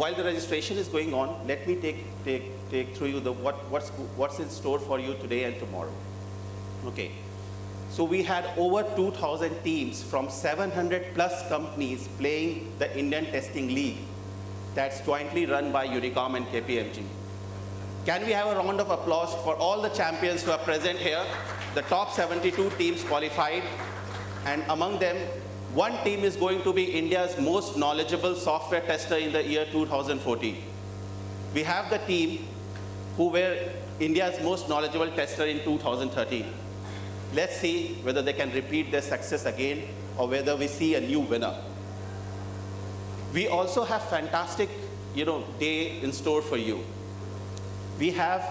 while the registration is going on, let me take through you what's in store for you today and tomorrow. Okay. So we had over 2,000 teams from 700 plus companies playing the Indian Testing League that's jointly run by Unicom and KPMG. Can we have a round of applause for all the champions who are present here? The top 72 teams qualified, and among them, one team is going to be India's most knowledgeable software tester in the year 2014. We have the team who were India's most knowledgeable tester in 2013. Let's see whether they can repeat their success again or whether we see a new winner. We also have fantastic, day in store for you. We have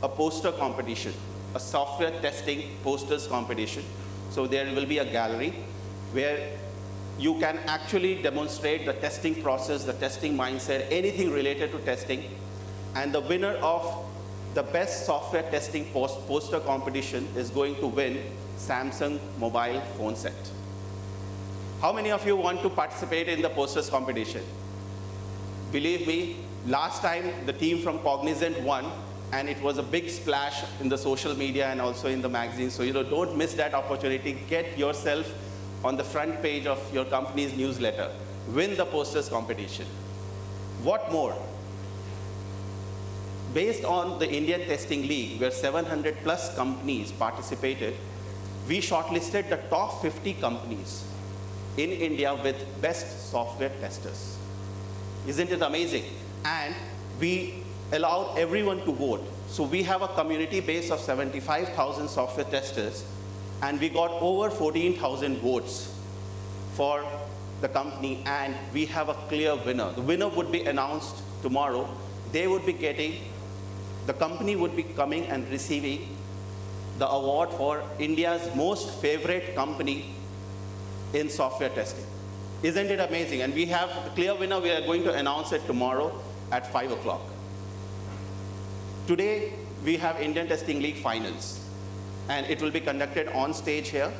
a poster competition, a software testing posters competition. So there will be a gallery where you can actually demonstrate the testing process, the testing mindset, anything related to testing. And the winner of the best software testing poster competition is going to win Samsung mobile phone set. How many of you want to participate in the posters competition? Believe me, last time the team from Cognizant won, and it was a big splash in the social media and also in the magazine. So don't miss that opportunity. Get yourself on the front page of your company's newsletter. Win the posters competition. What more? Based on the Indian Testing League, where 700 plus companies participated, we shortlisted the top 50 companies in India with best software testers. Isn't it amazing? And we allowed everyone to vote. So we have a community base of 75,000 software testers, and we got over 14,000 votes for the company, and we have a clear winner. The winner would be announced tomorrow. They would be getting, the company would be coming and receiving the award for India's most favorite company in software testing. Isn't it amazing? And we have a clear winner. We are going to announce it tomorrow at 5 o'clock. Today, we have Indian Testing League finals, and it will be conducted on stage here,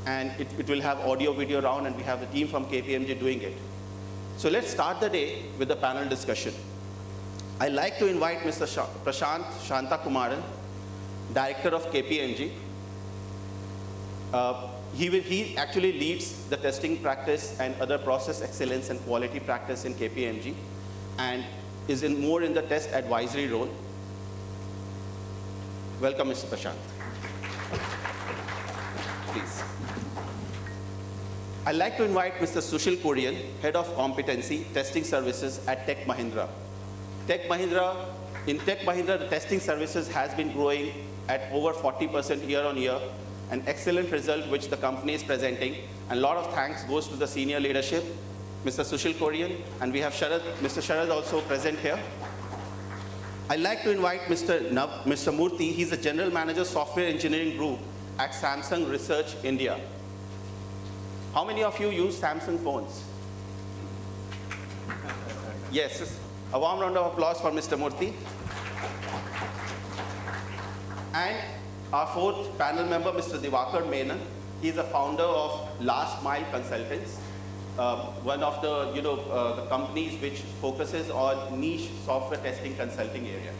and it will have audio video round, and we have the team from KPMG doing it. So let's start the day with the panel discussion. I'd like to invite Mr. Prasanth Shanthakumaran, Director of KPMG. He actually leads the testing practice and other process excellence and quality practice in KPMG, and is more in the test advisory role. Welcome, Mr. Prasanth. Please. I'd like to invite Mr. Sushil Korean, Head of Competency Testing Services at Tech Mahindra. In Tech Mahindra, the testing services has been growing at over 40% year on year, an excellent result which the company is presenting, and a lot of thanks goes to the senior leadership, Mr. Sushil Korean, and we have Mr. Sharad also present here. I'd like to invite Mr. Murthy. He's the General Manager, Software Engineering Group at Samsung Research India. How many of you use Samsung phones? Yes, a warm round of applause for Mr. Murthy. And our fourth panel member, Mr. Diwakar Menon. He's a founder of Last Mile Consultants, one of the companies which focuses on niche software testing consulting area.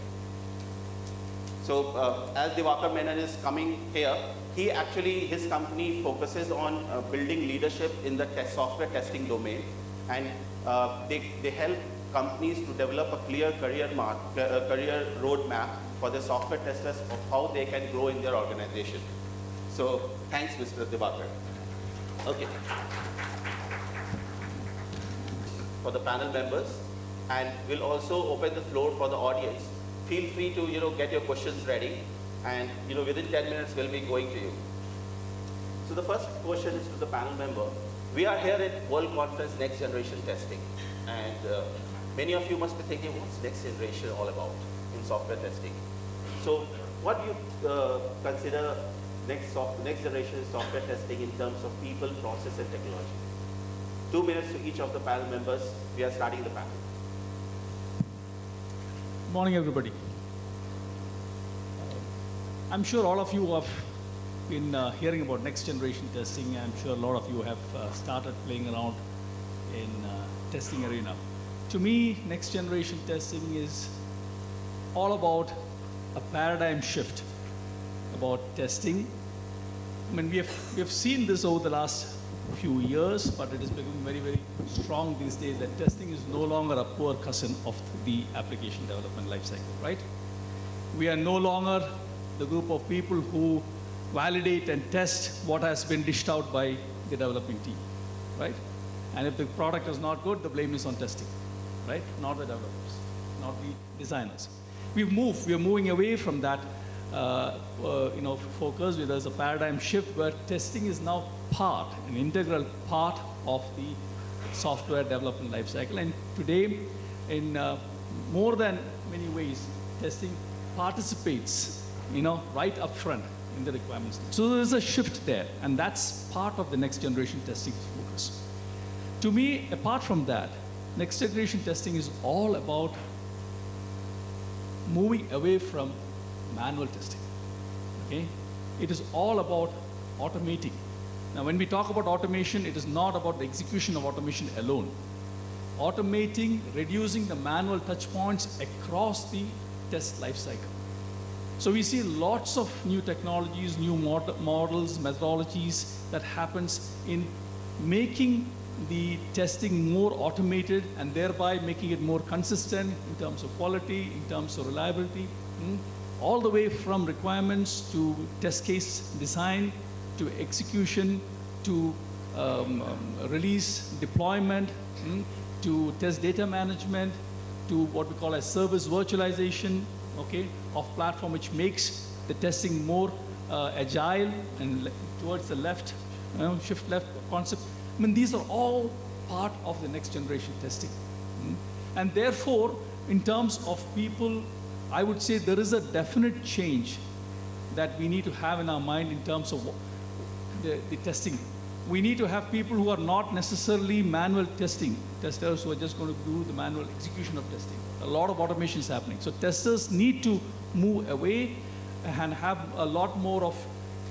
So as Diwakar Menon is coming here, his company focuses on building leadership in the software testing domain, and they help companies to develop a clear career roadmap for the software testers of how they can grow in their organization. So thanks, Mr. Diwakar. Okay. For the panel members, and we'll also open the floor for the audience. Feel free to get your questions ready, and within 10 minutes we'll be going to you. So the first question is to the panel member. We are here at World Conference Next Generation Testing, and many of you must be thinking, what's next generation all about in software testing? So what do you consider next generation software testing in terms of people, process, and technology? 2 minutes to each of the panel members. We are starting the panel. Morning, everybody. I'm sure all of you have been hearing about next generation testing. I'm sure a lot of you have started playing around in testing arena. to me, next generation testing is all about a paradigm shift about testing. I mean, we have seen this over the last few years, but it is becoming very, very strong these days that testing is no longer a poor cousin of the application development lifecycle, right? We are no longer the group of people who validate and test what has been dished out by the developing team, right? And if the product is not good, the blame is on testing, right? Not the developers, not the designers. We are moving away from that focus. There's a paradigm shift where testing is now an integral part of the software development lifecycle. And today, in more than many ways, testing participates, right up front in the requirements. So there's a shift there, and that's part of the next generation testing focus. To me, apart from that, next generation testing is all about moving away from manual testing, okay? It is all about automating. Now, when we talk about automation, it is not about the execution of automation alone. Automating, reducing the manual touch points across the test lifecycle. So we see lots of new technologies, new models, methodologies that happens in making the testing more automated and thereby making it more consistent in terms of quality, in terms of reliability, all the way from requirements to test case design, to execution, to release deployment, to test data management, to what we call as service virtualization, okay, of platform, which makes the testing more agile and towards the left, shift left concept. I mean, these are all part of the next generation testing. And therefore, in terms of people, I would say there is a definite change that we need to have in our mind in terms of the testing. We need to have people who are not necessarily manual testers who are just going to do the manual execution of testing. A lot of automation is happening. So testers need to move away and have a lot more of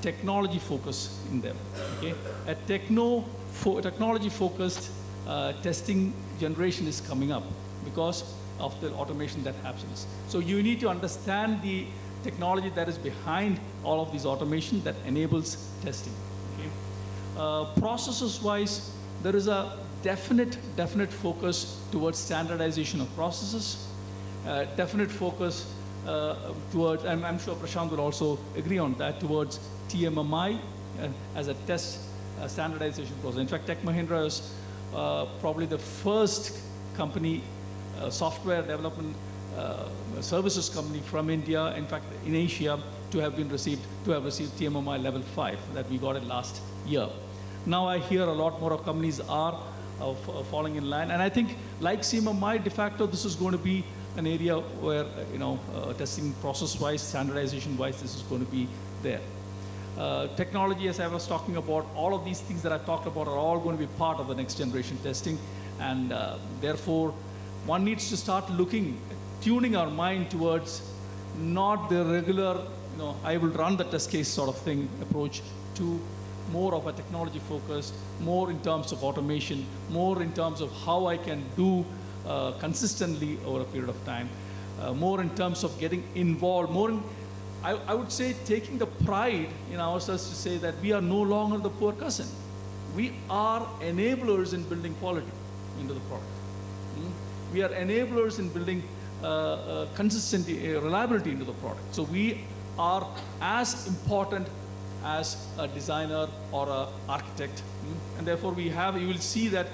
technology focus in them. Okay? A technology-focused testing generation is coming up because of the automation that happens. So you need to understand the technology that is behind all of these automation that enables testing. Okay? Processes-wise, there is a definite focus towards standardization of processes, definite focus towards, and I'm sure Prasanth will also agree on that, towards TMMI as a test standardization process. In fact, Tech Mahindra is probably the first company, software development services company from India, in fact, in Asia, to have received TMMI level 5 that we got it last year. Now I hear a lot more of companies are falling in line, and I think like CMMI, de facto, this is going to be an area where testing process-wise, standardization-wise, this is going to be there. Technology, as I was talking about, all of these things that I talked about are all going to be part of the next generation testing, and therefore, one needs to start tuning our mind towards not the regular, I will run the test case sort of thing approach, to more of a technology focused, more in terms of automation, more in terms of how I can do consistently over a period of time, more in terms of getting involved, more in, I would say, taking the pride in ourselves to say that we are no longer the poor cousin. We are enablers in building quality into the product. We are enablers in building consistency, reliability into the product. So we are as important as a designer or an architect. And therefore you will see that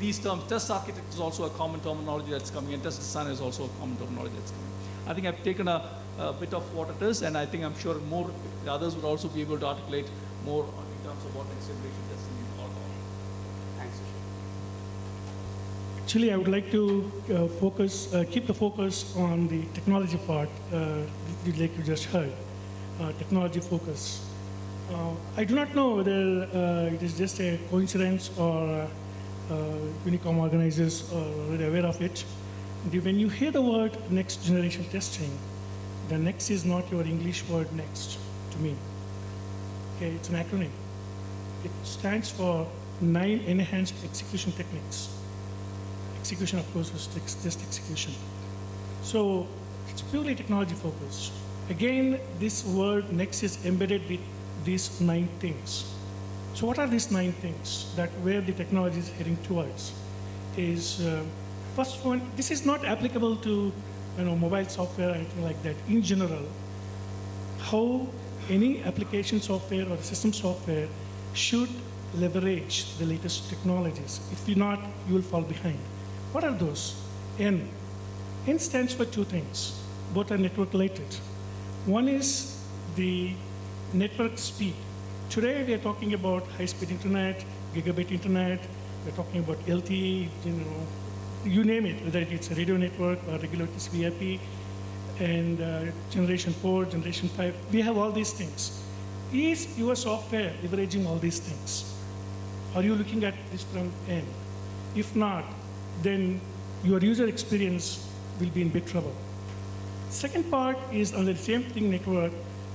these terms, test architect is also a common terminology that's coming, and test designer is also a common terminology that's coming. I think I've taken a bit of what it is, and I think I'm sure more the others will also be able to articulate more in terms of what next generation testing is all about. Thanks, Kishore. Actually, I would like to keep the focus on the technology part, like you just heard, technology focus. I do not know whether it is just a coincidence or Unicom organizers are already aware of it. When you hear the word next generation testing, the next is not your English word next to me. Okay, it's an acronym. It stands for 9 enhanced execution techniques. execution, of course, is just execution. So it's purely technology focused. Again, this word next is embedded with these 9 things. So what are these 9 things that where the technology is heading towards? Is first one, this is not applicable to mobile software or anything like that. In general, how any application software or system software should leverage the latest technologies. If you're not, you will fall behind. What are those? N. N stands for 2 things. Both are network related. One is the network speed. Today we are talking about high-speed internet, gigabit internet. We're talking about LTE, you name it, whether it's a radio network or regular TCP/IP, and generation 4, generation 5. We have all these things. Is your software leveraging all these things? Are you looking at this from N? If not, then your user experience will be in big trouble. Second part is on the same thing network,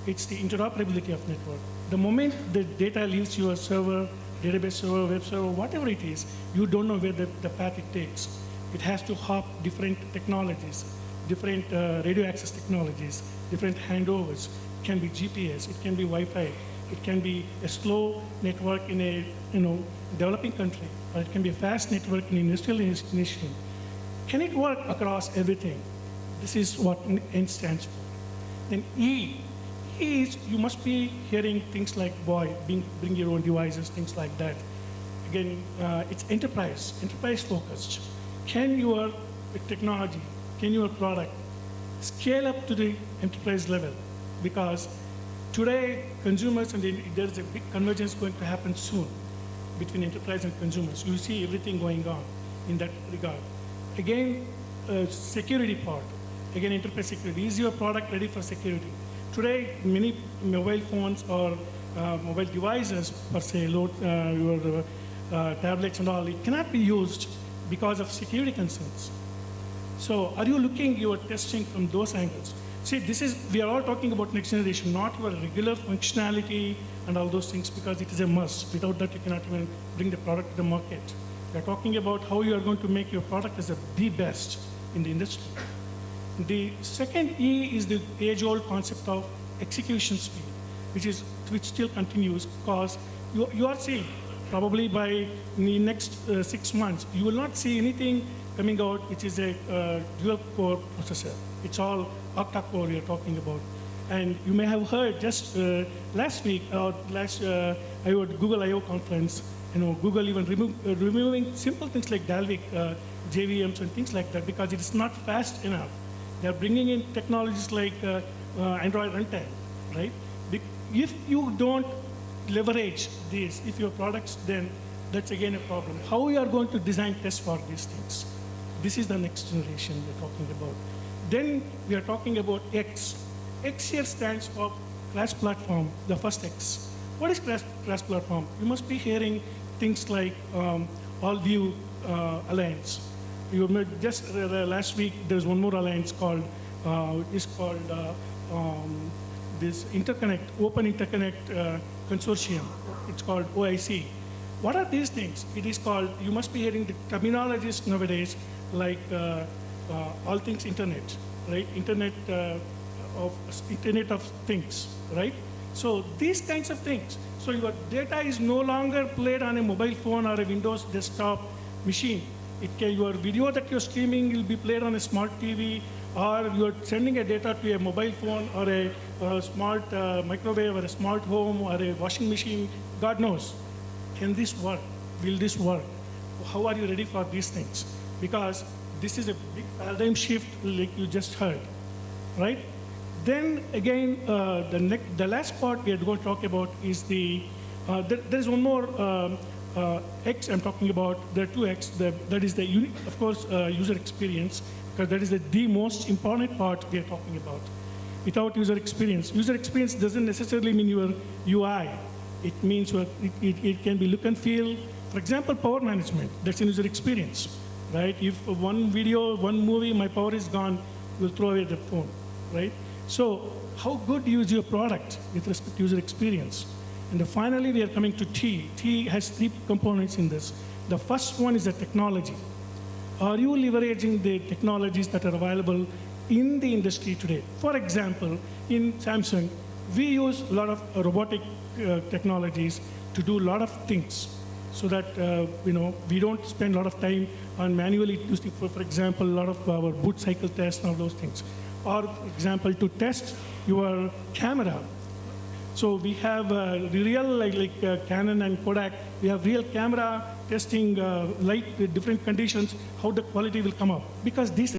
it's the interoperability of network. The moment the data leaves your server, database server, web server, whatever it is, you don't know where the path it takes. It has to hop different technologies, different radio access technologies, different handovers. It can be GPS, it can be Wi-Fi, it can be a slow network in a developing country, or it can be a fast network in industrial nation. Can it work across everything? This is what N stands for. Then E is you must be hearing things like bring your own devices, things like that. Again, it's enterprise focused. Can your technology, can your product scale up to the enterprise level? Because today, consumers, and there's a big convergence going to happen soon between enterprise and consumers. You see everything going on in that regard. Again, security part. Again, enterprise security. Is your product ready for security? Today, many mobile phones or mobile devices, per se, your tablets and all, it cannot be used because of security concerns. So are you looking, you are testing from those angles? See, we are all talking about next generation, not your regular functionality and all those things, because it is a must. Without that, you cannot even bring the product to the market. We are talking about how you are going to make your product as the best in the industry. The second E is the age-old concept of execution speed, which still continues, because you are seeing probably by the next 6 months, you will not see anything coming out which is a dual-core processor. It's all octa-core we are talking about. And you may have heard just last week, I was at Google I/O conference, Google even removing simple things like Dalvik, JVMs and things like that, because it is not fast enough. They're bringing in technologies like Android runtime, right? If you don't leverage this, if your products, then that's again a problem. How we are going to design tests for these things? This is the next generation we're talking about. Then we are talking about X. X here stands for class platform, the first X. What is class platform? You must be hearing things like all-view alliance. You may just last week there's one more alliance called this interconnect, open interconnect consortium. It's called OIC. What are these things? It is called, you must be hearing the terminologies nowadays like all things internet, right? Internet of things, right? So these kinds of things. So your data is no longer played on a mobile phone or a Windows desktop machine. Your video that you're streaming will be played on a smart TV, or you're sending a data to a mobile phone or a smart microwave or a smart home or a washing machine, God knows. Can this work? Will this work? How are you ready for these things? Because this is a big paradigm shift like you just heard, right? Then again, the last part we are going to talk about is there's one more X I'm talking about. There are 2 X. That is of course, user experience, because that is the most important part we are talking about. Without user experience doesn't necessarily mean your UI. It means it can be look and feel. For example, power management, that's an user experience, right? If one video, one movie, my power is gone, you'll throw away the phone, right? So how good you use your product with respect to user experience. And finally, we are coming to T. T has 3 components in this. The first one is the technology. are you leveraging the technologies that are available in the industry today? For example, in Samsung, we use a lot of robotic technologies to do a lot of things so that we don't spend a lot of time on manually using, for example, a lot of our boot cycle tests and all those things. Or, for example, to test your camera. So we have real, like Kannan and Kodak, we have real camera testing light with different conditions, how the quality will come up. Because these